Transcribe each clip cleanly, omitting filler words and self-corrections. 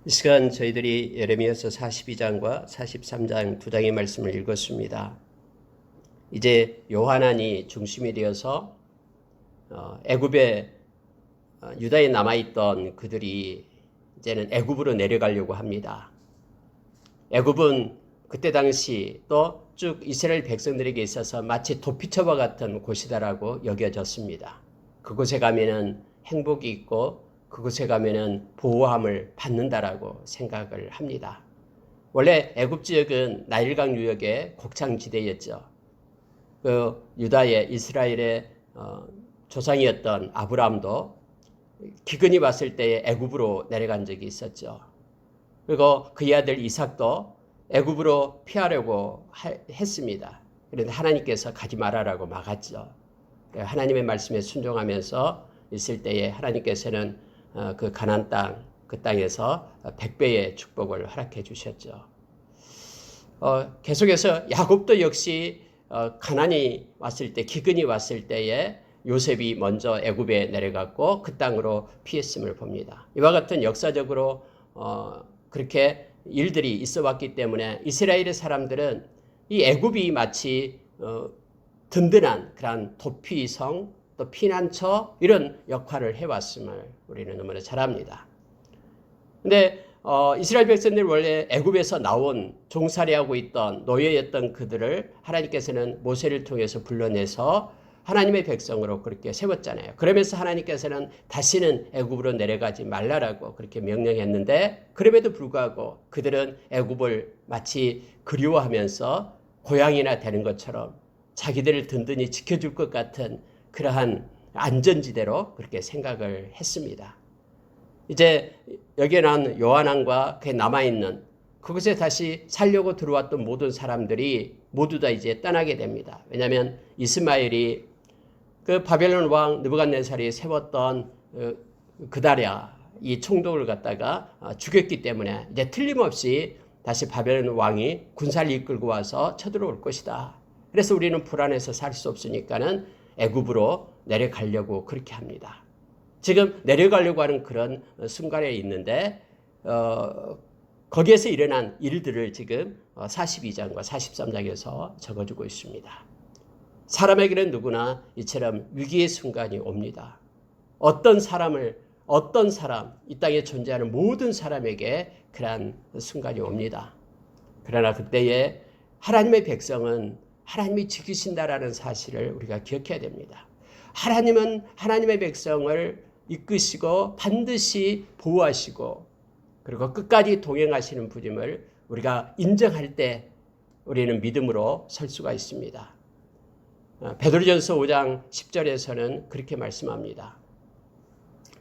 이 시간 저희들이 예레미야서 42장과 43장 두 장의 말씀을 읽었습니다. 이제 요하난이 중심이 되어서 애굽에 유다에 남아있던 그들이 이제는 애굽으로 내려가려고 합니다. 애굽은 그때 당시 또 쭉 이스라엘 백성들에게 있어서 마치 도피처와 같은 곳이다라고 여겨졌습니다. 그곳에 가면은 행복이 있고 그곳에 가면은 보호함을 받는다라고 생각을 합니다. 원래 애굽 지역은 나일강 유역의 곡창지대였죠. 그 유다의 이스라엘의 조상이었던 아브라함도 기근이 왔을 때에 애굽으로 내려간 적이 있었죠. 그리고 그의 아들 이삭도 애굽으로 피하려고 했습니다. 그런데 하나님께서 가지 말아라고 막았죠. 하나님의 말씀에 순종하면서 있을 때에 하나님께서는 그 가나안 땅, 그 땅에서 100배의 축복을 허락해 주셨죠. 계속해서 야곱도 역시 가난이 왔을 때, 기근이 왔을 때에 요셉이 먼저 애굽에 내려갔고 그 땅으로 피했음을 봅니다. 이와 같은 역사적으로 그렇게 일들이 있어 왔기 때문에 이스라엘의 사람들은 이 애굽이 마치 든든한 그런 도피성 또 피난처 이런 역할을 해왔음을 우리는 너무나 잘 압니다. 근데 이스라엘 백성들 원래 애굽에서 나온 종살이하고 있던 노예였던 그들을 하나님께서는 모세를 통해서 불러내서 하나님의 백성으로 그렇게 세웠잖아요. 그러면서 하나님께서는 다시는 애굽으로 내려가지 말라라고 그렇게 명령했는데 그럼에도 불구하고 그들은 애굽을 마치 그리워하면서 고향이나 되는 것처럼 자기들을 든든히 지켜줄 것 같은 그러한 안전지대로 그렇게 생각을 했습니다. 이제 여기에 나온 요한왕과 그에 남아있는 그곳에 다시 살려고 들어왔던 모든 사람들이 모두 다 이제 떠나게 됩니다. 왜냐하면 이스마엘이 그 바벨론 왕 느부갓네살이 세웠던 그다랴 이 총독을 갖다가 죽였기 때문에 이제 틀림없이 다시 바벨론 왕이 군사를 이끌고 와서 쳐들어올 것이다. 그래서 우리는 불안해서 살 수 없으니까는 애굽으로 내려가려고 그렇게 합니다. 지금 내려가려고 하는 그런 순간에 있는데 거기에서 일어난 일들을 지금 42장과 43장에서 적어주고 있습니다. 사람에게는 누구나 이처럼 위기의 순간이 옵니다. 어떤 사람, 이 땅에 존재하는 모든 사람에게 그러한 순간이 옵니다. 그러나 그때에 하나님의 백성은 하나님이 지키신다라는 사실을 우리가 기억해야 됩니다. 하나님은 하나님의 백성을 이끄시고 반드시 보호하시고 그리고 끝까지 동행하시는 분임을 우리가 인정할 때 우리는 믿음으로 설 수가 있습니다. 베드로전서 5장 10절에서는 그렇게 말씀합니다.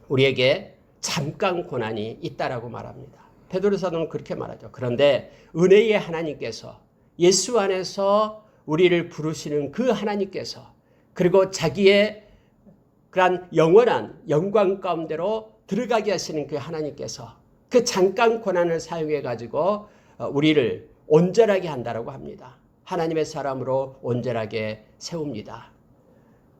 우리에게 잠깐 고난이 있다라고 말합니다. 베드로 사도는 그렇게 말하죠. 그런데 은혜의 하나님께서 예수 안에서 우리를 부르시는 그 하나님께서 그리고 자기의 그러한 영원한 영광 가운데로 들어가게 하시는 그 하나님께서 그 잠깐 고난을 사용해 가지고 우리를 온전하게 한다라고 합니다. 하나님의 사람으로 온전하게 세웁니다.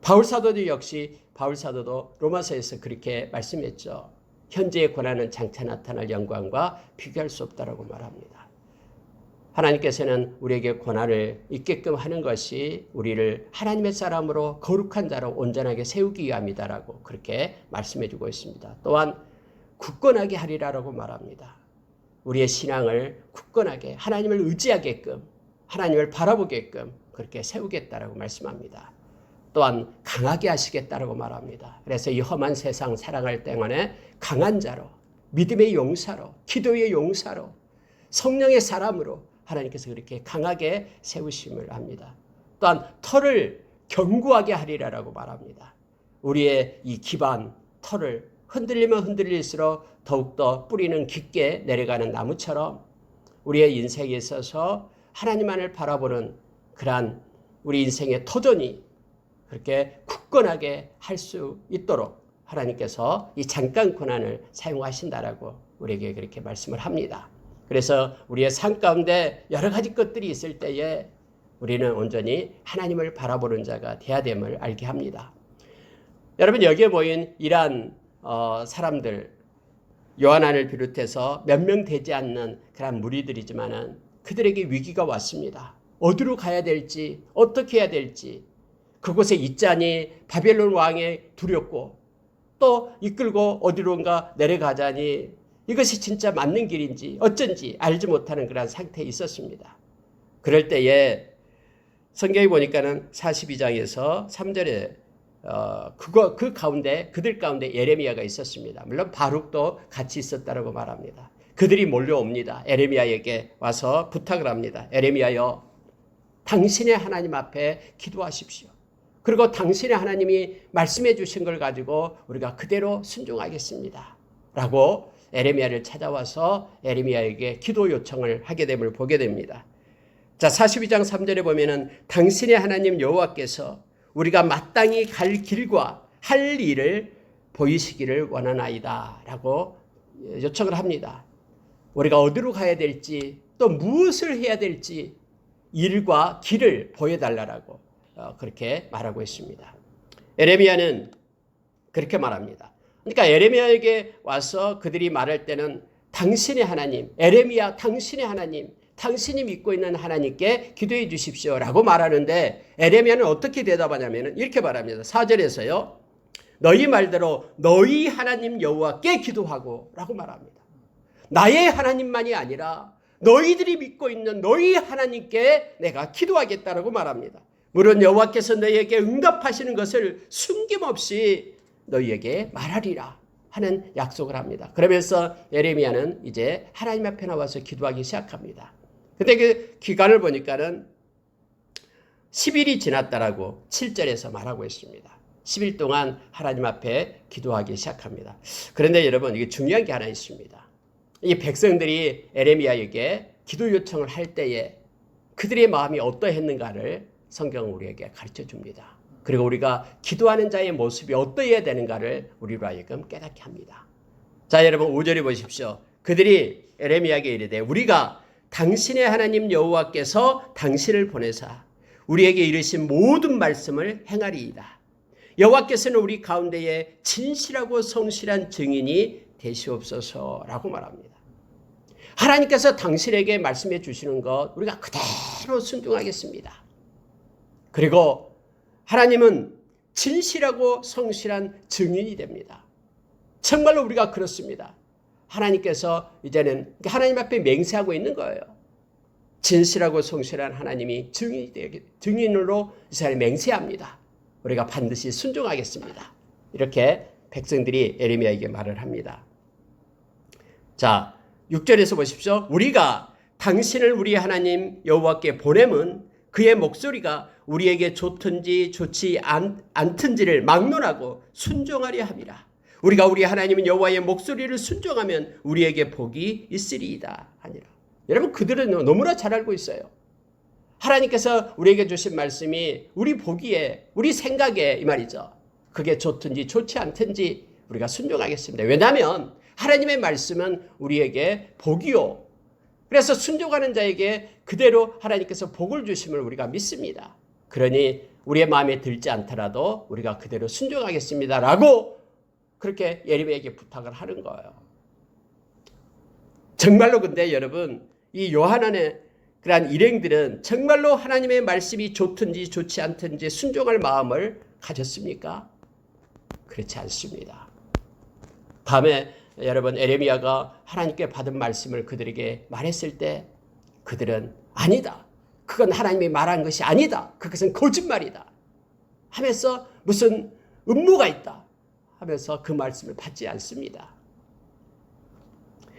바울사도도 역시 바울사도도 로마서에서 그렇게 말씀했죠. 현재의 고난은 장차 나타날 영광과 비교할 수 없다라고 말합니다. 하나님께서는 우리에게 고난을 있게끔 하는 것이 우리를 하나님의 사람으로 거룩한 자로 온전하게 세우기 위함이다라고 그렇게 말씀해 주고 있습니다. 또한 굳건하게 하리라라고 말합니다. 우리의 신앙을 굳건하게 하나님을 의지하게끔 하나님을 바라보게끔 그렇게 세우겠다라고 말씀합니다. 또한 강하게 하시겠다라고 말합니다. 그래서 이 험한 세상 살아갈 동안에 강한 자로 믿음의 용사로 기도의 용사로 성령의 사람으로 하나님께서 그렇게 강하게 세우심을 합니다. 또한 터를 견고하게 하리라라고 말합니다. 우리의 이 기반 터를 흔들리면 흔들릴수록 더욱더 뿌리는 깊게 내려가는 나무처럼 우리의 인생에 있어서 하나님만을 바라보는 그러한 우리 인생의 터전이 그렇게 굳건하게 할 수 있도록 하나님께서 이 잠깐 고난을 사용하신다라고 우리에게 그렇게 말씀을 합니다. 그래서 우리의 삶 가운데 여러 가지 것들이 있을 때에 우리는 온전히 하나님을 바라보는 자가 되어야 됨을 알게 합니다. 여러분 여기에 모인 이러한 사람들 요한을 비롯해서 몇 명 되지 않는 그런 무리들이지만은 그들에게 위기가 왔습니다. 어디로 가야 될지, 어떻게 해야 될지, 그곳에 있자니 바벨론 왕에 두렵고 또 이끌고 어디론가 내려가자니 이것이 진짜 맞는 길인지 어쩐지 알지 못하는 그런 상태에 있었습니다. 그럴 때에 성경에 보니까는 42장에서 3절에 그 가운데 그들 가운데 예레미야가 있었습니다. 물론 바룩도 같이 있었다라고 말합니다. 그들이 몰려옵니다. 예레미야에게 와서 부탁을 합니다. 예레미야여, 당신의 하나님 앞에 기도하십시오. 그리고 당신의 하나님이 말씀해 주신 걸 가지고 우리가 그대로 순종하겠습니다. 라고 예레미야를 찾아와서 예레미야에게 기도 요청을 하게 됨을 보게 됩니다. 자, 42장 3절에 보면은 당신의 하나님 여호와께서 우리가 마땅히 갈 길과 할 일을 보이시기를 원하나이다 라고 요청을 합니다. 우리가 어디로 가야 될지 또 무엇을 해야 될지 일과 길을 보여달라고 그렇게 말하고 있습니다. 예레미야는 그렇게 말합니다. 그러니까 예레미야에게 와서 그들이 말할 때는 당신의 하나님, 예레미야 당신의 하나님, 당신이 믿고 있는 하나님께 기도해 주십시오 라고 말하는데 예레미야는 어떻게 대답하냐면 이렇게 말합니다. 4절에서요. 너희 말대로 너희 하나님 여호와께 기도하고 라고 말합니다. 나의 하나님만이 아니라 너희들이 믿고 있는 너희 하나님께 내가 기도하겠다라고 말합니다. 물론 여호와께서 너희에게 응답하시는 것을 숨김없이 너희에게 말하리라 하는 약속을 합니다. 그러면서 예레미야는 이제 하나님 앞에 나와서 기도하기 시작합니다. 근데 그 기간을 보니까는 10일이 지났다라고 7절에서 말하고 있습니다. 10일 동안 하나님 앞에 기도하기 시작합니다. 그런데 여러분 이게 중요한 게 하나 있습니다. 이 백성들이 예레미야에게 기도 요청을 할 때에 그들의 마음이 어떠했는가를 성경은 우리에게 가르쳐 줍니다. 그리고 우리가 기도하는 자의 모습이 어떠해야 되는가를 우리로 하여금 깨닫게 합니다. 자, 여러분 5절에 보십시오. 그들이 예레미야에게 이르되 우리가 당신의 하나님 여호와께서 당신을 보내사 우리에게 이르신 모든 말씀을 행하리이다. 여호와께서는 우리 가운데에 진실하고 성실한 증인이 되시옵소서라고 말합니다. 하나님께서 당신에게 말씀해 주시는 것 우리가 그대로 순종하겠습니다. 그리고 하나님은 진실하고 성실한 증인이 됩니다. 정말로 우리가 그렇습니다. 하나님께서 이제는 하나님 앞에 맹세하고 있는 거예요. 진실하고 성실한 하나님이 증인으로 이스라엘 맹세합니다. 우리가 반드시 순종하겠습니다. 이렇게 백성들이 예레미야에게 말을 합니다. 자, 6절에서 보십시오. 우리가 당신을 우리 하나님 여호와께 보내면 그의 목소리가 우리에게 좋든지 좋지 않든지를 막론하고 순종하려 함이라. 우리가 우리 하나님 여호와의 목소리를 순종하면 우리에게 복이 있으리이다 하니라. 여러분 그들은 너무나 잘 알고 있어요. 하나님께서 우리에게 주신 말씀이 우리 보기에 우리 생각에 이 말이죠. 그게 좋든지 좋지 않든지 우리가 순종하겠습니다. 왜냐하면 하나님의 말씀은 우리에게 복이요. 그래서 순종하는 자에게 그대로 하나님께서 복을 주심을 우리가 믿습니다. 그러니 우리의 마음에 들지 않더라도 우리가 그대로 순종하겠습니다라고 그렇게 예레미야에게 부탁을 하는 거예요. 정말로 근데 여러분 이 요한안의 그러한 일행들은 정말로 하나님의 말씀이 좋든지 좋지 않든지 순종할 마음을 가졌습니까? 그렇지 않습니다. 다음에 여러분 예레미야가 하나님께 받은 말씀을 그들에게 말했을 때 그들은 아니다. 그건 하나님이 말한 것이 아니다. 그것은 거짓말이다. 하면서 무슨 음모가 있다. 하면서 그 말씀을 받지 않습니다.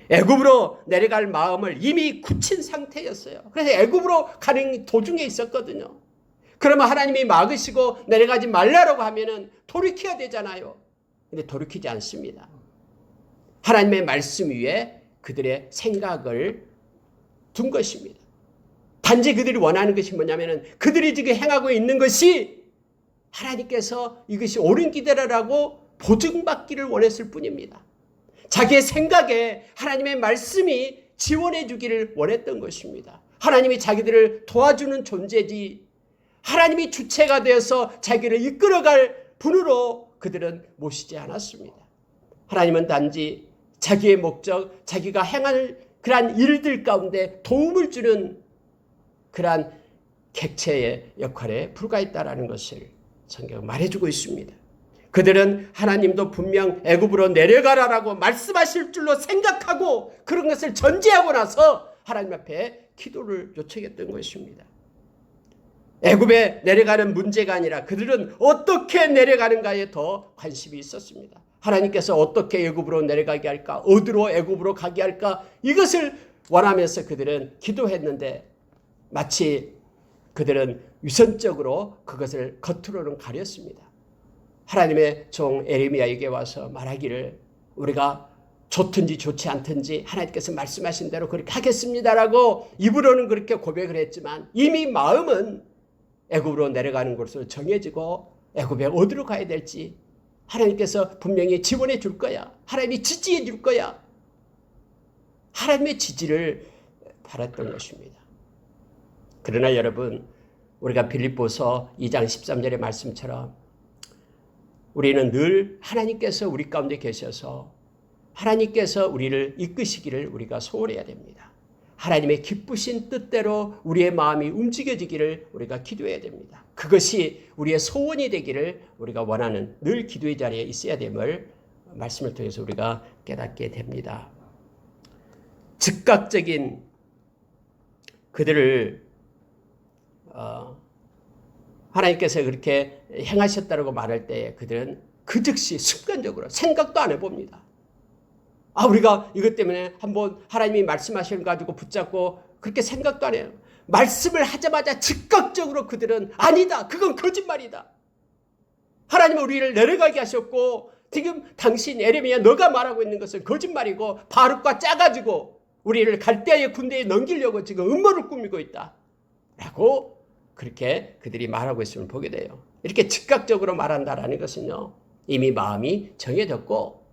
애굽으로 내려갈 마음을 이미 굳힌 상태였어요. 그래서 애굽으로 가는 도중에 있었거든요. 그러면 하나님이 막으시고 내려가지 말라고 하면은 돌이켜야 되잖아요. 근데 돌이키지 않습니다. 하나님의 말씀 위에 그들의 생각을 둔 것입니다. 단지 그들이 원하는 것이 뭐냐면은 그들이 지금 행하고 있는 것이 하나님께서 이것이 옳은 길이라고 보증받기를 원했을 뿐입니다. 자기의 생각에 하나님의 말씀이 지원해 주기를 원했던 것입니다. 하나님이 자기들을 도와주는 존재지 하나님이 주체가 되어서 자기를 이끌어갈 분으로 그들은 모시지 않았습니다. 하나님은 단지 자기의 목적, 자기가 행할 그러한 일들 가운데 도움을 주는 그러한 객체의 역할에 불과했다라는 것을 성경은 말해주고 있습니다. 그들은 하나님도 분명 애굽으로 내려가라라고 말씀하실 줄로 생각하고 그런 것을 전제하고 나서 하나님 앞에 기도를 요청했던 것입니다. 애굽에 내려가는 문제가 아니라 그들은 어떻게 내려가는가에 더 관심이 있었습니다. 하나님께서 어떻게 애굽으로 내려가게 할까? 어디로 애굽으로 가게 할까? 이것을 원하면서 그들은 기도했는데 마치 그들은 유선적으로 그것을 겉으로는 가렸습니다. 하나님의 종 에레미야에게 와서 말하기를 우리가 좋든지 좋지 않든지 하나님께서 말씀하신 대로 그렇게 하겠습니다라고 입으로는 그렇게 고백을 했지만 이미 마음은 애굽으로 내려가는 곳으로 정해지고 애굽에 어디로 가야 될지 하나님께서 분명히 지원해 줄 거야. 하나님이 지지해 줄 거야. 하나님의 지지를 바랐던 것입니다. 그러나 여러분, 우리가 빌립보서 2장 13절의 말씀처럼 우리는 늘 하나님께서 우리 가운데 계셔서 하나님께서 우리를 이끄시기를 우리가 소원해야 됩니다. 하나님의 기쁘신 뜻대로 우리의 마음이 움직여지기를 우리가 기도해야 됩니다. 그것이 우리의 소원이 되기를 우리가 원하는 늘 기도의 자리에 있어야 됨을 말씀을 통해서 우리가 깨닫게 됩니다. 즉각적인 그들을 하나님께서 그렇게 행하셨다고 말할 때 그들은 그 즉시 순간적으로 생각도 안 해봅니다. 우리가 이것 때문에 한번 하나님이 말씀하시는 거 가지고 붙잡고 그렇게 생각도 안 해요. 말씀을 하자마자 즉각적으로 그들은 아니다. 그건 거짓말이다. 하나님은 우리를 내려가게 하셨고 지금 당신 에레미야 너가 말하고 있는 것은 거짓말이고 바룩과 짜가지고 우리를 갈대아의 군대에 넘기려고 지금 음모를 꾸미고 있다. 라고 그렇게 그들이 말하고 있음을 보게 돼요. 이렇게 즉각적으로 말한다라는 것은요. 이미 마음이 정해졌고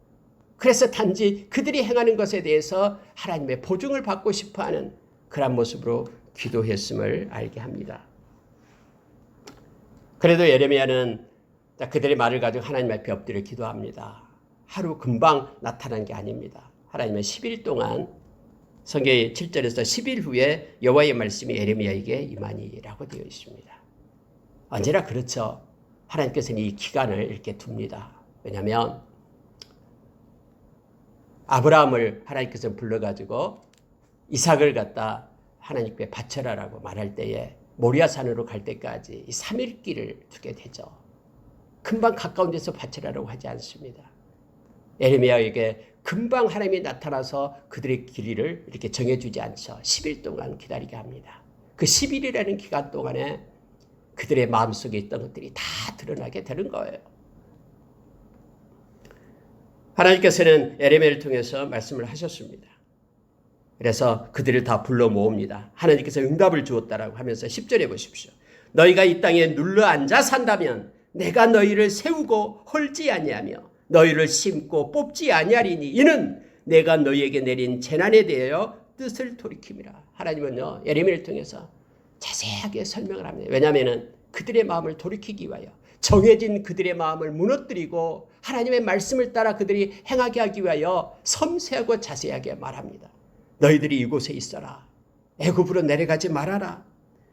그래서 단지 그들이 행하는 것에 대해서 하나님의 보증을 받고 싶어하는 그런 모습으로 기도했음을 알게 합니다. 그래도 예레미야는 그들의 말을 가지고 하나님 앞에 엎드려 기도합니다. 하루 금방 나타난 게 아닙니다. 하나님은 10일 동안 성경의 7절에서 10일 후에 여호와의 말씀이 예레미야에게 임하니라고 되어 있습니다. 언제나 그렇죠. 하나님께서는 이 기간을 이렇게 둡니다. 왜냐하면 아브라함을 하나님께서 불러가지고 이삭을 갖다 하나님께 바쳐라라고 말할 때에 모리아산으로 갈 때까지 이 3일 길을 두게 되죠. 금방 가까운 데서 바쳐라라고 하지 않습니다. 에레미야에게 금방 하나님이 나타나서 그들의 길이를 이렇게 정해주지 않죠. 10일 동안 기다리게 합니다. 그 10일이라는 기간 동안에 그들의 마음속에 있던 것들이 다 드러나게 되는 거예요. 하나님께서는 에레미야를 통해서 말씀을 하셨습니다. 그래서 그들을 다 불러 모읍니다. 하나님께서 응답을 주었다라고 하면서 10절에 보십시오. 너희가 이 땅에 눌러 앉아 산다면 내가 너희를 세우고 헐지 아니하며 너희를 심고 뽑지 아니하리니 이는 내가 너희에게 내린 재난에 대하여 뜻을 돌이킴이라. 하나님은요 예레미야를 통해서 자세하게 설명을 합니다. 왜냐하면 그들의 마음을 돌이키기 위하여 정해진 그들의 마음을 무너뜨리고 하나님의 말씀을 따라 그들이 행하게 하기 위하여 섬세하고 자세하게 말합니다. 너희들이 이곳에 있어라. 애굽으로 내려가지 말아라.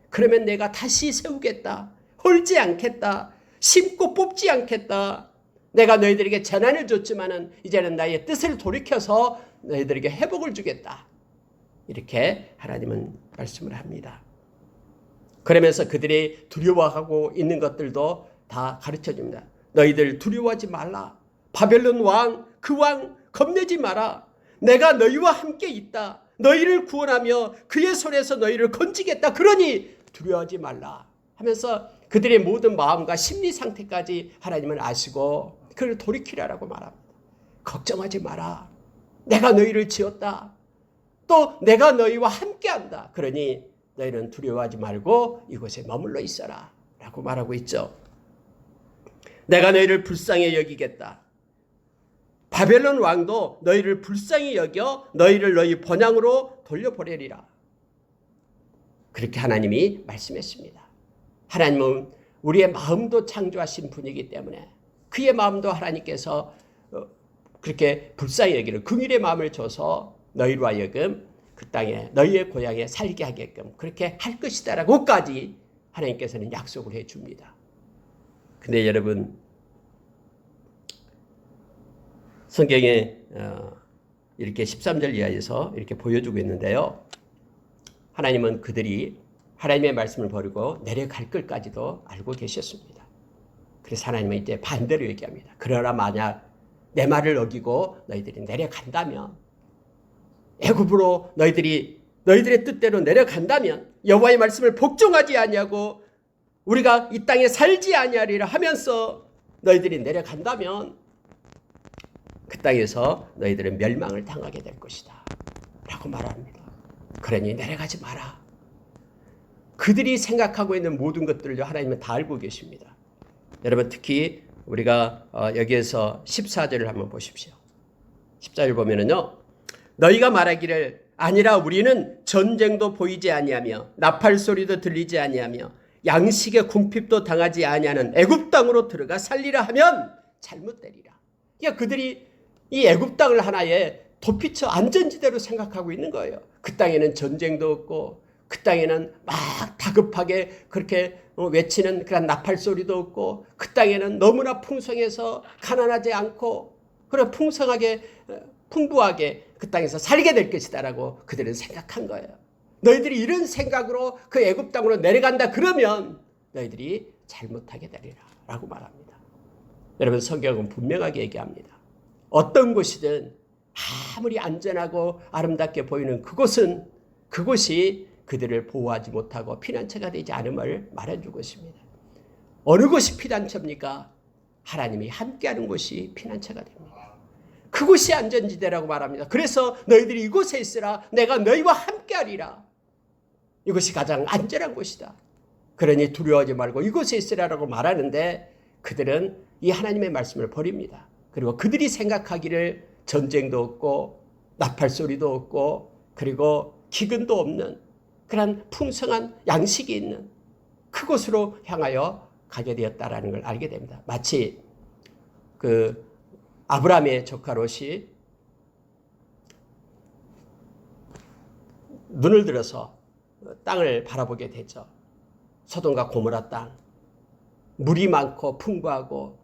그러면 내가 다시 세우겠다. 헐지 않겠다. 심고 뽑지 않겠다. 내가 너희들에게 재난을 줬지만은 이제는 나의 뜻을 돌이켜서 너희들에게 회복을 주겠다. 이렇게 하나님은 말씀을 합니다. 그러면서 그들이 두려워하고 있는 것들도 다 가르쳐 줍니다. 너희들 두려워하지 말라. 바벨론 왕, 그 왕 겁내지 마라. 내가 너희와 함께 있다. 너희를 구원하며 그의 손에서 너희를 건지겠다. 그러니 두려워하지 말라. 하면서 그들의 모든 마음과 심리 상태까지 하나님은 아시고 그를 돌이키라라고 말합니다. 걱정하지 마라. 내가 너희를 지었다. 또 내가 너희와 함께한다. 그러니 너희는 두려워하지 말고 이곳에 머물러 있어라. 라고 말하고 있죠. 내가 너희를 불쌍히 여기겠다. 바벨론 왕도 너희를 불쌍히 여겨 너희를 너희 본향으로 돌려보내리라. 그렇게 하나님이 말씀했습니다. 하나님은 우리의 마음도 창조하신 분이기 때문에 그의 마음도 하나님께서 그렇게 불쌍히 여기는 긍휼의 마음을 줘서 너희로 하여금 그 땅에 너희의 고향에 살게 하게끔 그렇게 할 것이다라고까지 하나님께서는 약속을 해줍니다. 근데 여러분, 성경에 이렇게 13절 이하에서 이렇게 보여주고 있는데요. 하나님은 그들이 하나님의 말씀을 버리고 내려갈 것까지도 알고 계셨습니다. 그래서 하나님은 이제 반대로 얘기합니다. 그러나 만약 내 말을 어기고 너희들이 내려간다면, 애굽으로 너희들의 뜻대로 내려간다면, 여호와의 말씀을 복종하지 아니하고 우리가 이 땅에 살지 아니하리라 하면서 너희들이 내려간다면 그 땅에서 너희들은 멸망을 당하게 될 것이다 라고 말합니다. 그러니 내려가지 마라. 그들이 생각하고 있는 모든 것들을 하나님은 다 알고 계십니다. 여러분, 특히 우리가 여기에서 14절을 한번 보십시오. 14절 보면은요, 너희가 말하기를 아니라 우리는 전쟁도 보이지 아니하며 나팔 소리도 들리지 아니하며 양식의 궁핍도 당하지 아니하는 애굽 땅으로 들어가 살리라 하면 잘못되리라. 그러니까 그들이 이 애굽 땅을 하나의 도피처 안전지대로 생각하고 있는 거예요. 그 땅에는 전쟁도 없고 그 땅에는 막 다급하게 그렇게 외치는 그런 나팔 소리도 없고 그 땅에는 너무나 풍성해서 가난하지 않고 그래 풍성하게 풍부하게 그 땅에서 살게 될 것이다라고 그들은 생각한 거예요. 너희들이 이런 생각으로 그 애굽 땅으로 내려간다 그러면 너희들이 잘못하게 되리라 라고 말합니다. 여러분, 성경은 분명하게 얘기합니다. 어떤 곳이든 아무리 안전하고 아름답게 보이는 그곳이 그들을 보호하지 못하고 피난처가 되지 않음을 말해주고 있습니다. 어느 곳이 피난처입니까? 하나님이 함께하는 곳이 피난처가 됩니다. 그곳이 안전지대라고 말합니다. 그래서 너희들이 이곳에 있으라. 내가 너희와 함께하리라. 이것이 가장 안전한 곳이다. 그러니 두려워하지 말고 이곳에 있으라라고 말하는데 그들은 이 하나님의 말씀을 버립니다. 그리고 그들이 생각하기를 전쟁도 없고 나팔 소리도 없고 그리고 기근도 없는 그런 풍성한 양식이 있는 그곳으로 향하여 가게 되었다라는 걸 알게 됩니다. 마치 그 아브라함의 조카 롯이 눈을 들어서 땅을 바라보게 되죠. 소돔과 고모라 땅, 물이 많고 풍부하고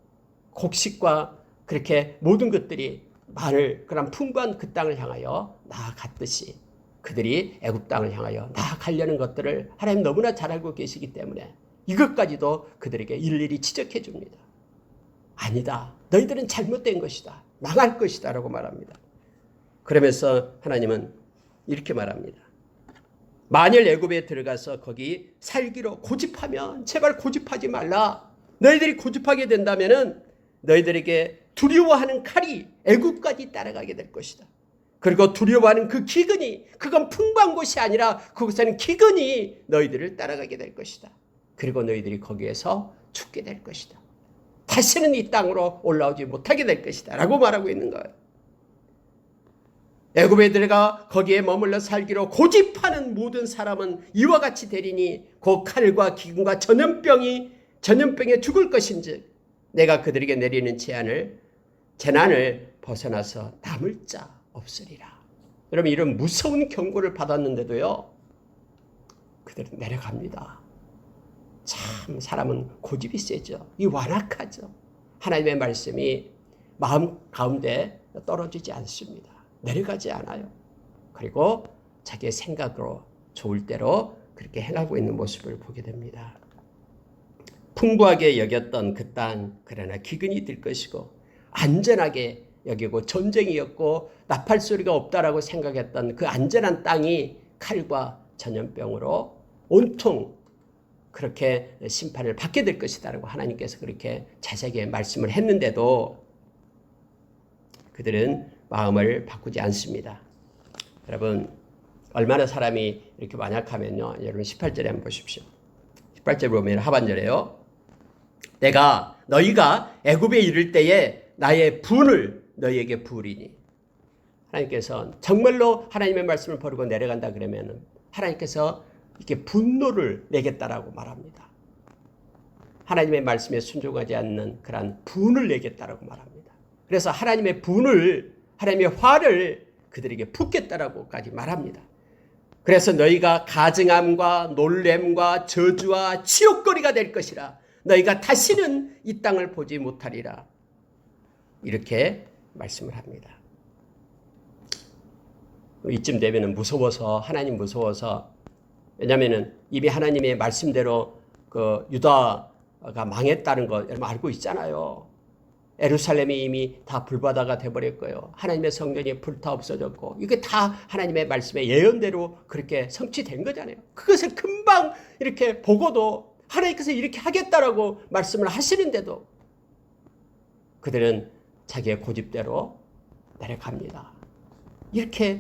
곡식과 그렇게 모든 것들이 많을 그런 풍부한 그 땅을 향하여 나아갔듯이 그들이 애굽 땅을 향하여 나아가려는 것들을 하나님 너무나 잘 알고 계시기 때문에 이것까지도 그들에게 일일이 지적해 줍니다. 아니다. 너희들은 잘못된 것이다. 망할 것이다 라고 말합니다. 그러면서 하나님은 이렇게 말합니다. 만일 애굽에 들어가서 거기 살기로 고집하면 제발 고집하지 말라. 너희들이 고집하게 된다면은 너희들에게 두려워하는 칼이 애굽까지 따라가게 될 것이다. 그리고 두려워하는 그 기근이 그건 풍부한 곳이 아니라 그곳에는 기근이 너희들을 따라가게 될 것이다. 그리고 너희들이 거기에서 죽게 될 것이다. 다시는 이 땅으로 올라오지 못하게 될 것이다 라고 말하고 있는 거예요. 애굽에 들어가 거기에 머물러 살기로 고집하는 모든 사람은 이와 같이 되리니 그 칼과 기근과 전염병에 죽을 것인즉 내가 그들에게 내리는 재난을 벗어나서 남을 자 없으리라. 여러분, 이런 무서운 경고를 받았는데도요 그들은 내려갑니다. 참 사람은 고집이 세죠. 이 완악하죠. 하나님의 말씀이 마음 가운데 떨어지지 않습니다. 내려가지 않아요. 그리고 자기의 생각으로 좋을 대로 그렇게 행하고 있는 모습을 보게 됩니다. 풍부하게 여겼던 그 땅, 그러나 기근이 들 것이고 안전하게 여기고 전쟁이었고 나팔 소리가 없다라고 생각했던 그 안전한 땅이 칼과 전염병으로 온통 그렇게 심판을 받게 될 것이다라고 하나님께서 그렇게 자세하게 말씀을 했는데도 그들은 마음을 바꾸지 않습니다. 여러분, 얼마나 사람이 이렇게 완약하면요. 여러분 18절에 한번 보십시오. 18절 보면 하반절에요. 너희가 애굽에 이를 때에 나의 분을 너희에게 부으리니. 하나님께서 정말로 하나님의 말씀을 버리고 내려간다 그러면 하나님께서 이렇게 분노를 내겠다라고 말합니다. 하나님의 말씀에 순종하지 않는 그러한 분을 내겠다라고 말합니다. 그래서 하나님의 분을, 하나님의 화를 그들에게 붓겠다라고까지 말합니다. 그래서 너희가 가증함과 놀램과 저주와 치욕거리가 될 것이라. 너희가 다시는 이 땅을 보지 못하리라. 이렇게 말씀을 합니다. 이쯤 되면 무서워서, 하나님 무서워서, 왜냐하면 이미 하나님의 말씀대로 그 유다가 망했다는 거 여러분 알고 있잖아요. 예루살렘이 이미 다 불바다가 돼버렸고요. 하나님의 성전이 불타 없어졌고, 이게 다 하나님의 말씀의 예언대로 그렇게 성취된 거잖아요. 그것을 금방 이렇게 보고도 하나님께서 이렇게 하겠다라고 말씀을 하시는데도 그들은 자기의 고집대로 내려갑니다. 이렇게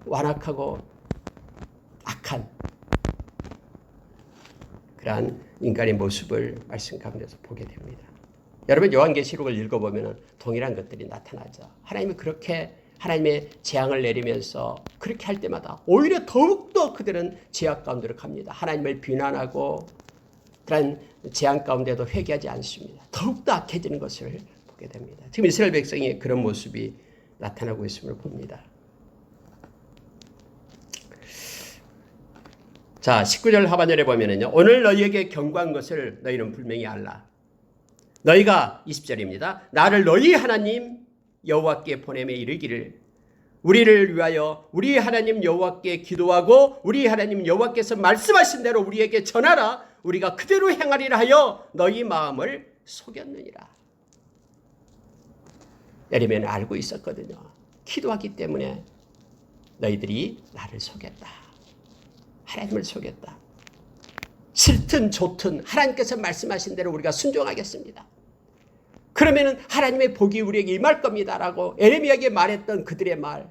완악하고 악한 그러한 인간의 모습을 말씀 가운데서 보게 됩니다. 여러분 요한계시록을 읽어보면 동일한 것들이 나타나죠. 하나님이 그렇게 하나님의 재앙을 내리면서 그렇게 할 때마다 오히려 더욱더 그들은 죄악 가운데로 갑니다. 하나님을 비난하고 그런 재앙 가운데도 회개하지 않습니다. 더욱더 악해지는 것을 보게 됩니다. 지금 이스라엘 백성이 그런 모습이 나타나고 있음을 봅니다. 자, 19절 하반절에 보면은요. 오늘 너희에게 경고한 것을 너희는 분명히 알라. 너희가 20절입니다. 나를 너희 하나님 여호와께 보내며 이르기를 우리를 위하여 우리 하나님 여호와께 기도하고 우리 하나님 여호와께서 말씀하신 대로 우리에게 전하라. 우리가 그대로 행하리라 하여 너희 마음을 속였느니라. 예레미야는 알고 있었거든요. 기도하기 때문에 너희들이 나를 속였다. 하나님을 속였다. 싫든 좋든 하나님께서 말씀하신 대로 우리가 순종하겠습니다. 그러면은 하나님의 복이 우리에게 임할 겁니다라고 예레미야에게 말했던 그들의 말.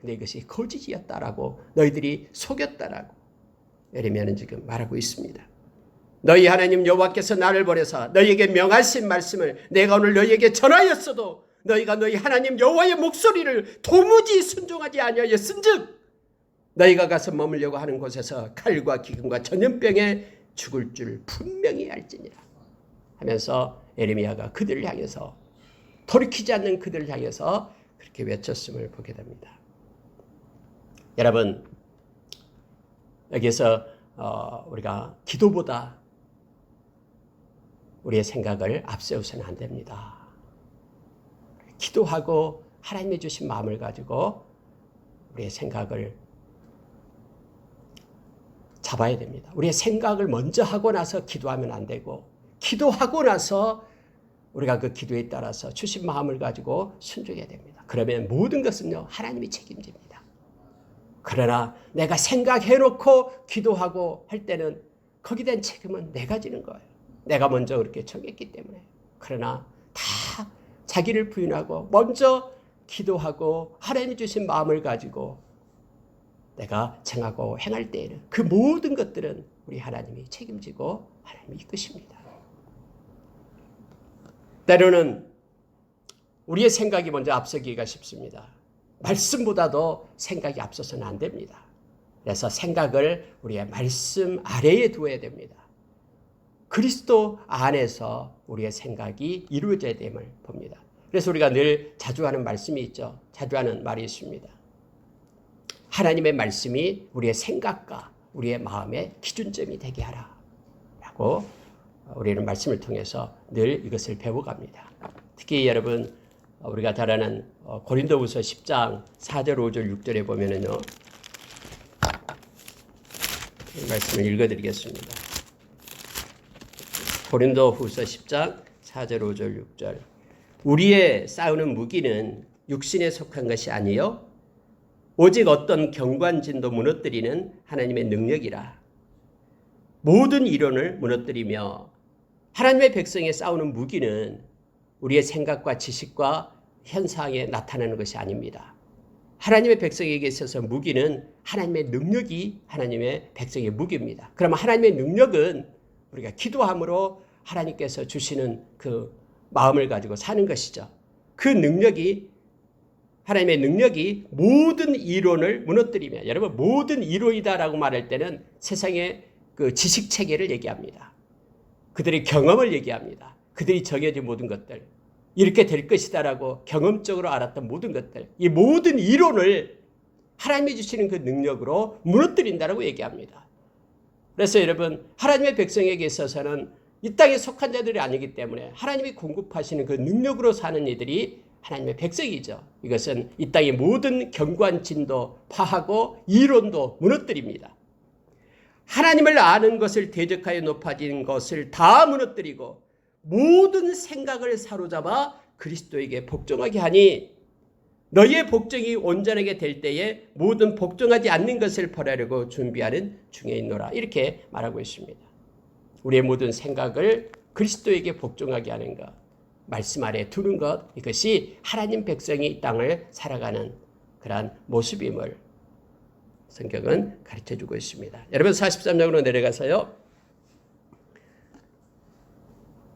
근데 이것이 거짓이었다라고 너희들이 속였다라고 예레미야는 지금 말하고 있습니다. 너희 하나님 여호와께서 나를 보내사 너희에게 명하신 말씀을 내가 오늘 너희에게 전하였어도 너희가 너희 하나님 여호와의 목소리를 도무지 순종하지 아니하였은즉 너희가 가서 머물려고 하는 곳에서 칼과 기근과 전염병에 죽을 줄 분명히 알지니라 하면서 예레미야가 그들을 향해서 돌이키지 않는 그들을 향해서 그렇게 외쳤음을 보게 됩니다. 여러분 여기서 우리가 기도보다 우리의 생각을 앞세우서는 안 됩니다. 기도하고 하나님의 주신 마음을 가지고 우리의 생각을 잡아야 됩니다. 우리의 생각을 먼저 하고 나서 기도하면 안 되고 기도하고 나서 우리가 그 기도에 따라서 주신 마음을 가지고 순종해야 됩니다. 그러면 모든 것은요 하나님이 책임집니다. 그러나 내가 생각해놓고 기도하고 할 때는 거기에 대한 책임은 내가 지는 거예요. 내가 먼저 그렇게 정했기 때문에. 그러나 다 자기를 부인하고 먼저 기도하고 하나님이 주신 마음을 가지고 내가 정하고 행할 때에는 그 모든 것들은 우리 하나님이 책임지고 하나님이 이끄십니다. 때로는 우리의 생각이 먼저 앞서기가 쉽습니다. 말씀보다도 생각이 앞서서는 안 됩니다. 그래서 생각을 우리의 말씀 아래에 두어야 됩니다. 그리스도 안에서 우리의 생각이 이루어져야 됨을 봅니다. 그래서 우리가 늘 자주 하는 말씀이 있죠. 자주 하는 말이 있습니다. 하나님의 말씀이 우리의 생각과 우리의 마음의 기준점이 되게 하라 라고 우리는 말씀을 통해서 늘 이것을 배워갑니다. 특히 여러분 우리가 잘 아는 고린도후서 10장 4절 5절 6절에 보면은요. 이 말씀을 읽어드리겠습니다. 고린도후서 10장 4절 5절 6절 우리의 싸우는 무기는 육신에 속한 것이 아니요 오직 어떤 경관진도 무너뜨리는 하나님의 능력이라. 모든 이론을 무너뜨리며 하나님의 백성에 싸우는 무기는 우리의 생각과 지식과 현상에 나타나는 것이 아닙니다. 하나님의 백성에게 있어서 무기는 하나님의 능력이 하나님의 백성의 무기입니다. 그러면 하나님의 능력은 우리가 기도함으로 하나님께서 주시는 그 마음을 가지고 사는 것이죠. 그 능력이 하나님의 능력이 모든 이론을 무너뜨리며 여러분 모든 이론이다라고 말할 때는 세상의 그 지식 체계를 얘기합니다. 그들의 경험을 얘기합니다. 그들이 정해진 모든 것들. 이렇게 될 것이다라고 경험적으로 알았던 모든 것들, 이 모든 이론을 하나님이 주시는 그 능력으로 무너뜨린다라고 얘기합니다. 그래서 여러분, 하나님의 백성에게 있어서는 이 땅에 속한 자들이 아니기 때문에 하나님이 공급하시는 그 능력으로 사는 이들이 하나님의 백성이죠. 이것은 이 땅의 모든 경관진도 파하고 이론도 무너뜨립니다. 하나님을 아는 것을 대적하여 높아진 것을 다 무너뜨리고 모든 생각을 사로잡아 그리스도에게 복종하게 하니 너희의 복종이 온전하게 될 때에 모든 복종하지 않는 것을 벌하려고 준비하는 중에 있노라. 이렇게 말하고 있습니다. 우리의 모든 생각을 그리스도에게 복종하게 하는 것, 말씀 아래 두는 것, 이것이 하나님 백성이 이 땅을 살아가는 그러한 모습임을 성경은 가르쳐주고 있습니다. 여러분 43장으로 내려가서요.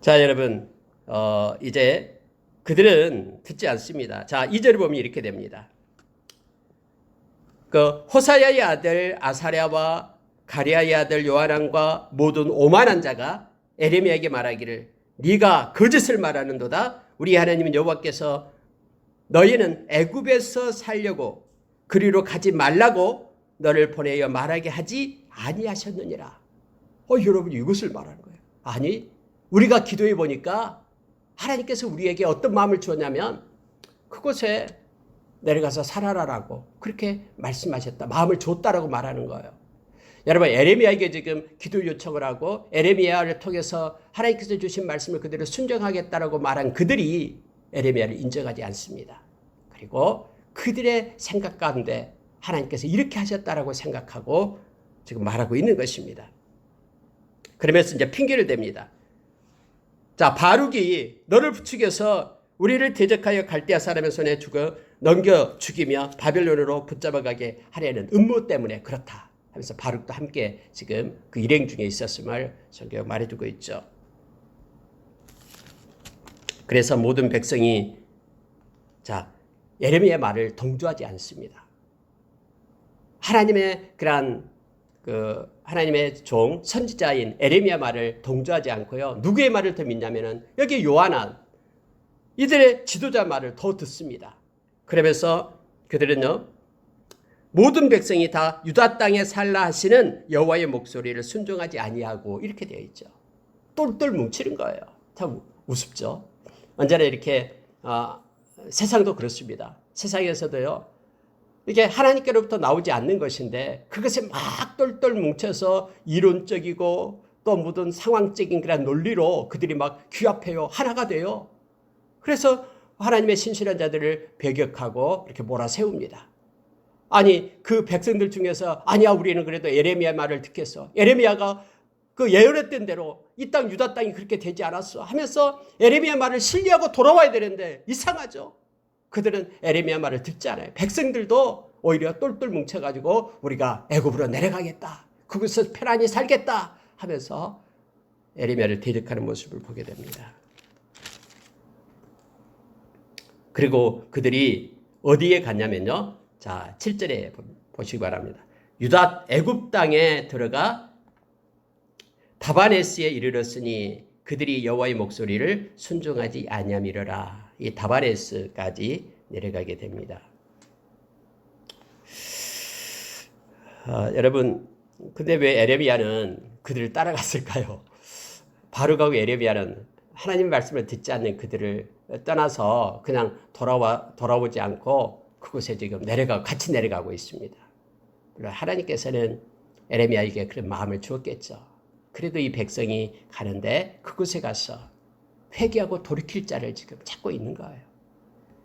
자, 여러분 이제 그들은 듣지 않습니다. 자, 2절을 보면 이렇게 됩니다. 그 호사야의 아들 아사랴와 가랴의 아들 요하난과 모든 오만한 자가 에레미야에게 말하기를 네가 거짓을 말하는도다. 우리 하나님은 여호와께서 너희는 애굽에서 살려고 그리로 가지 말라고 너를 보내어 말하게 하지 아니하셨느니라. 여러분 이것을 말하는 거예요. 아니, 우리가 기도해 보니까 하나님께서 우리에게 어떤 마음을 주었냐면 그곳에 내려가서 살아라라고 그렇게 말씀하셨다. 마음을 줬다라고 말하는 거예요. 여러분, 에레미야에게 지금 기도 요청을 하고 에레미야를 통해서 하나님께서 주신 말씀을 그대로 순종하겠다라고 말한 그들이 에레미야를 인정하지 않습니다. 그리고 그들의 생각 가운데 하나님께서 이렇게 하셨다라고 생각하고 지금 말하고 있는 것입니다. 그러면서 이제 핑계를 댑니다. 자, 바룩이 너를 부추겨서 우리를 대적하여 갈대아 사람의 손에 넘겨 죽이며 바벨론으로 붙잡아가게 하려는 음모 때문에 그렇다 하면서 바룩도 함께 지금 그 일행 중에 있었음을 성경 말해주고 있죠. 그래서 모든 백성이 자, 예레미야의 말을 동조하지 않습니다. 하나님의 그러한 하나님의 종 선지자인 에레미야 말을 동조하지 않고요. 누구의 말을 더 믿냐면은 여기 요하난 이들의 지도자 말을 더 듣습니다. 그러면서 그들은요, 모든 백성이 다 유다 땅에 살라 하시는 여호와의 목소리를 순종하지 아니하고 이렇게 되어 있죠. 똘똘 뭉치는 거예요. 참 우습죠. 언제나 이렇게 세상도 그렇습니다. 세상에서도요, 이게 하나님께로부터 나오지 않는 것인데 그것에 막 똘똘 뭉쳐서 이론적이고 또 모든 상황적인 그런 논리로 그들이 막 규합해요. 하나가 돼요. 그래서 하나님의 신실한 자들을 배격하고 이렇게 몰아세웁니다. 아니, 그 백성들 중에서 아니야, 우리는 그래도 에레미야 말을 듣겠어. 에레미야가 그 예언했던 대로 이 땅 유다 땅이 그렇게 되지 않았어 하면서 에레미야 말을 신뢰하고 돌아와야 되는데 이상하죠. 그들은 에레미야 말을 듣지 않아요. 백성들도 오히려 똘똘 뭉쳐가지고 우리가 애굽으로 내려가겠다, 그곳에서 편안히 살겠다 하면서 에레미야를 대적하는 모습을 보게 됩니다. 그리고 그들이 어디에 갔냐면요, 자 7절에 보시기 바랍니다. 유다 애굽 땅에 들어가 다바네스에 이르렀으니 그들이 여호와의 목소리를 순종하지 아니함이러라. 이 다바네스까지 내려가게 됩니다. 여러분, 근데 왜 에레미야는 그들을 따라갔을까요? 바룩하고 에레미야는 하나님 말씀을 듣지 않는 그들을 떠나서 그냥 돌아오지 않고 그곳에 지금 같이 내려가고 있습니다. 물론 하나님께서는 에레미야에게 그런 마음을 주었겠죠. 그래도 이 백성이 가는데 그곳에 가서 회개하고 돌이킬 자를 지금 찾고 있는 거예요.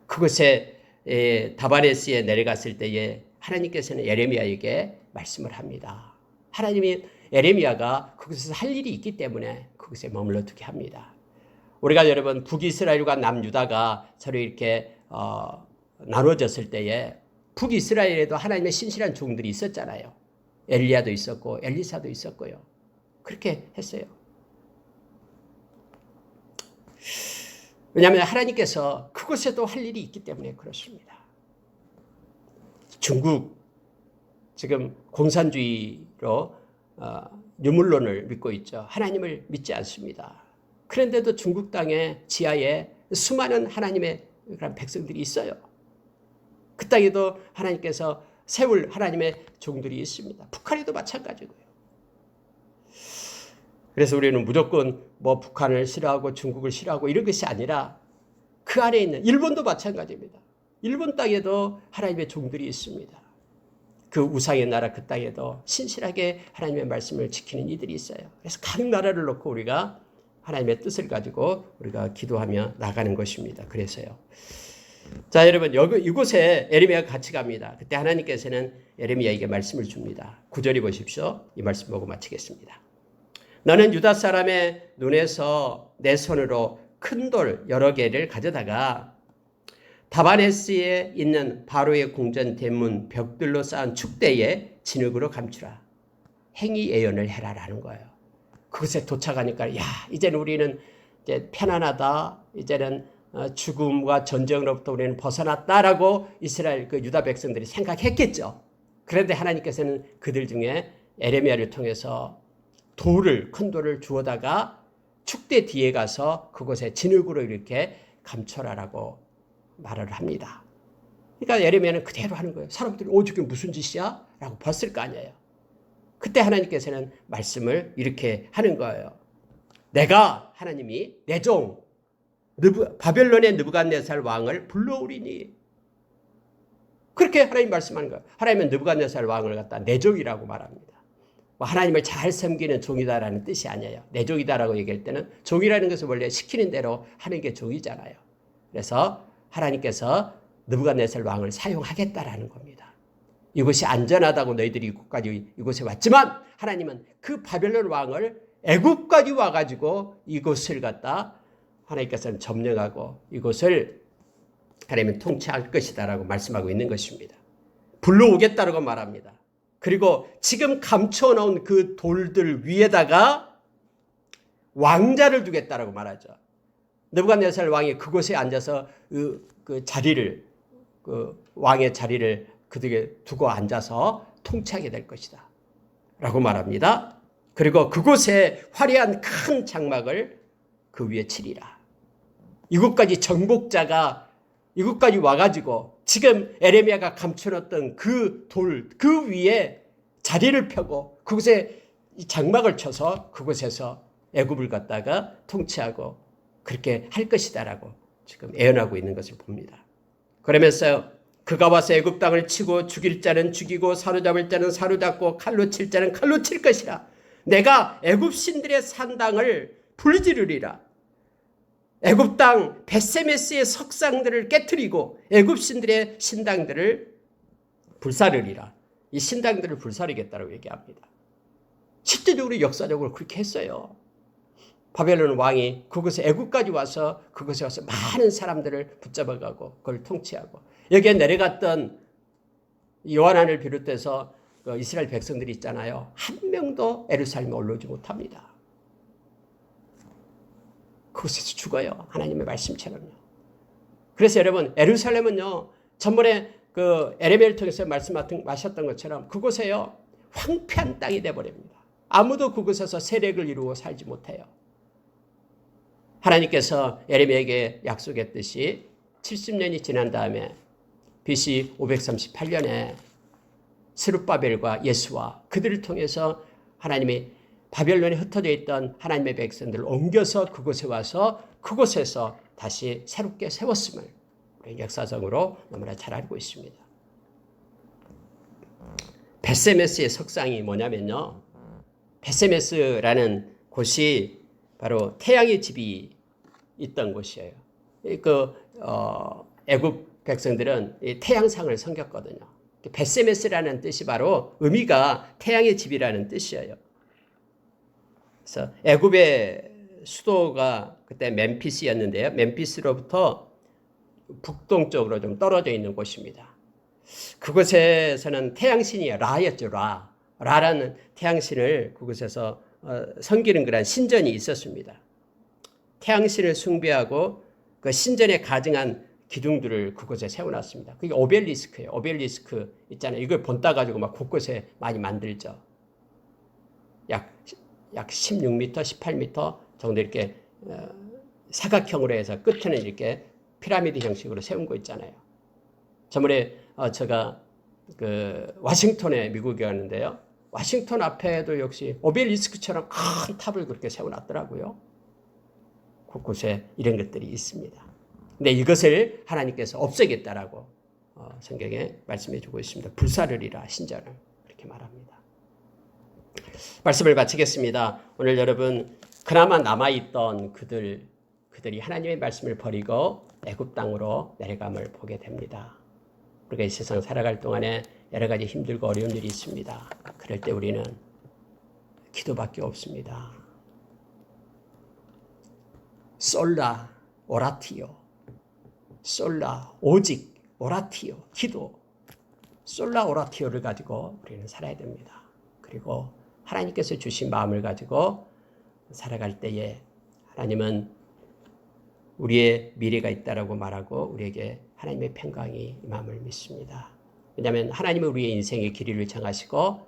그곳에 다바네스에 내려갔을 때에 하나님께서는 에레미야에게 말씀을 합니다. 하나님이 에레미야가 그곳에서 할 일이 있기 때문에 그곳에 머물러 두게 합니다. 우리가 여러분 북이스라엘과 남유다가 서로 이렇게 나눠졌을 때에 북이스라엘에도 하나님의 신실한 종들이 있었잖아요. 엘리야도 있었고 엘리사도 있었고요. 그렇게 했어요. 왜냐하면 하나님께서 그곳에도 할 일이 있기 때문에 그렇습니다. 중국 지금 공산주의로 유물론을 믿고 있죠. 하나님을 믿지 않습니다. 그런데도 중국 땅의 지하에 수많은 하나님의 그런 백성들이 있어요. 그 땅에도 하나님께서 세울 하나님의 종들이 있습니다. 북한에도 마찬가지고요. 그래서 우리는 무조건 뭐 북한을 싫어하고 중국을 싫어하고 이런 것이 아니라 그 안에 있는 일본도 마찬가지입니다. 일본 땅에도 하나님의 종들이 있습니다. 그 우상의 나라 그 땅에도 신실하게 하나님의 말씀을 지키는 이들이 있어요. 그래서 각 나라를 놓고 우리가 하나님의 뜻을 가지고 우리가 기도하며 나가는 것입니다. 그래서요. 자, 여러분, 이곳에 에레미야가 같이 갑니다. 그때 하나님께서는 에레미야에게 말씀을 줍니다. 9절이 보십시오. 이 말씀 보고 마치겠습니다. 너는 유다 사람의 눈에서 내 손으로 큰 돌 여러 개를 가져다가 다바네스에 있는 바로의 궁전 대문 벽들로 쌓은 축대에 진흙으로 감추라. 행위 예언을 해라라는 거예요. 그것에 도착하니까 야, 이제는 우리는 이제 편안하다. 이제는 죽음과 전쟁으로부터 우리는 벗어났다라고 이스라엘 그 유다 백성들이 생각했겠죠. 그런데 하나님께서는 그들 중에 에레미야를 통해서 큰 돌을 주워다가 축대 뒤에 가서 그곳에 진흙으로 이렇게 감춰라라고 말을 합니다. 그러니까 에레미야는 그대로 하는 거예요. 사람들이 저게 무슨 짓이야? 라고 봤을 거 아니에요. 그때 하나님께서는 말씀을 이렇게 하는 거예요. 내가 하나님이 내 종 바벨론의 느부갓네살 왕을 불러오리니. 그렇게 하나님 말씀하는 거예요. 하나님은 느부갓네살 왕을 갖다 내 종이라고 말합니다. 하나님을 잘 섬기는 종이다라는 뜻이 아니에요. 내 종이다라고 얘기할 때는 종이라는 것은 원래 시키는 대로 하는 게 종이잖아요. 그래서 하나님께서 느부갓네살 왕을 사용하겠다라는 겁니다. 이곳이 안전하다고 너희들이 이곳에 왔지만 하나님은 그 바벨론 왕을 애굽까지 와가지고 이곳을 갖다 하나님께서는 점령하고 이곳을 하나님은 통치할 것이다라고 말씀하고 있는 것입니다. 불러오겠다라고 말합니다. 그리고 지금 감춰놓은 그 돌들 위에다가 왕자를 두겠다라고 말하죠. 느부갓네살 왕이 그곳에 앉아서 그 자리를 왕의 자리를 그들에게 두고 앉아서 통치하게 될 것이다 라고 말합니다. 그리고 그곳에 화려한 큰 장막을 그 위에 치리라. 이곳까지 정복자가 이곳까지 와가지고 지금 에레미야가 감춰놨던 그 돌, 그 위에 자리를 펴고 그곳에 장막을 쳐서 그곳에서 애굽을 갖다가 통치하고 그렇게 할 것이다라고 지금 예언하고 있는 것을 봅니다. 그러면서 그가 와서 애굽 땅을 치고 죽일 자는 죽이고 사로잡을 자는 사로잡고 칼로 칠 자는 칼로 칠 것이라. 내가 애굽 신들의 산당을 불지르리라. 애굽 땅 벳세메스의 석상들을 깨트리고 애굽 신들의 신당들을 불사르리라. 이 신당들을 불사르겠다고 얘기합니다. 실제적으로 역사적으로 그렇게 했어요. 바벨론 왕이 그곳에 애굽까지 와서 그곳에 와서 많은 사람들을 붙잡아가고 그걸 통치하고 여기에 내려갔던 요한을 비롯해서 이스라엘 백성들이 있잖아요. 한 명도 예루살렘에 올라오지 못합니다. 그곳에서 죽어요. 하나님의 말씀처럼요. 그래서 여러분 예루살렘은요. 전번에 그 에레미야를 통해서 말씀하셨던 것처럼 그곳에요. 황폐한 땅이 돼버립니다. 아무도 그곳에서 세력을 이루고 살지 못해요. 하나님께서 에레미야에게 약속했듯이 70년이 지난 다음에 BC 538년에 스룹바벨과 예수와 그들을 통해서 하나님이 바벨론에 흩어져 있던 하나님의 백성들을 옮겨서 그곳에 와서 그곳에서 다시 새롭게 세웠음을 역사적으로 너무나 잘 알고 있습니다. 벳세메스의 석상이 뭐냐면요. 벳세메스라는 곳이 바로 태양의 집이 있던 곳이에요. 애굽 백성들은 이 태양상을 섬겼거든요. 벳세메스라는 뜻이 바로 의미가 태양의 집이라는 뜻이에요. 그래서 애굽의 수도가 그때 멤피스였는데요. 멤피스로부터 북동쪽으로 좀 떨어져 있는 곳입니다. 그곳에서는 태양신이 라였죠. 라라는 태양신을 그곳에서 섬기는 그런 신전이 있었습니다. 태양신을 숭배하고 그 신전에 가증한 기둥들을 그곳에 세워놨습니다. 그게 오벨리스크예요. 오벨리스크 있잖아요. 이걸 본따 가지고 막 곳곳에 많이 만들죠. 약 16m, 18m 정도 이렇게 사각형으로 해서 끝에는 이렇게 피라미드 형식으로 세운 거 있잖아요. 저번에 제가 그 와싱턴에 미국에 갔는데요. 와싱턴 앞에도 역시 오벨리스크처럼 큰 탑을 그렇게 세워놨더라고요. 곳곳에 이런 것들이 있습니다. 근데 이것을 하나님께서 없애겠다라고 성경에 말씀해주고 있습니다. 불사르리라 신전을 그렇게 말합니다. 말씀을 마치겠습니다. 오늘 여러분 그나마 남아있던 그들이 하나님의 말씀을 버리고 애굽 땅으로 내려감을 보게 됩니다. 우리가 이 세상 살아갈 동안에 여러 가지 힘들고 어려운 일이 있습니다. 그럴 때 우리는 기도밖에 없습니다. 솔라 오라티오, 솔라 오직 오라티오, 기도, 솔라 오라티오를 가지고 우리는 살아야 됩니다. 그리고 하나님께서 주신 마음을 가지고 살아갈 때에 하나님은 우리의 미래가 있다라고 말하고 우리에게 하나님의 평강이 임함을 믿습니다. 왜냐하면 하나님은 우리의 인생의 길이를 정하시고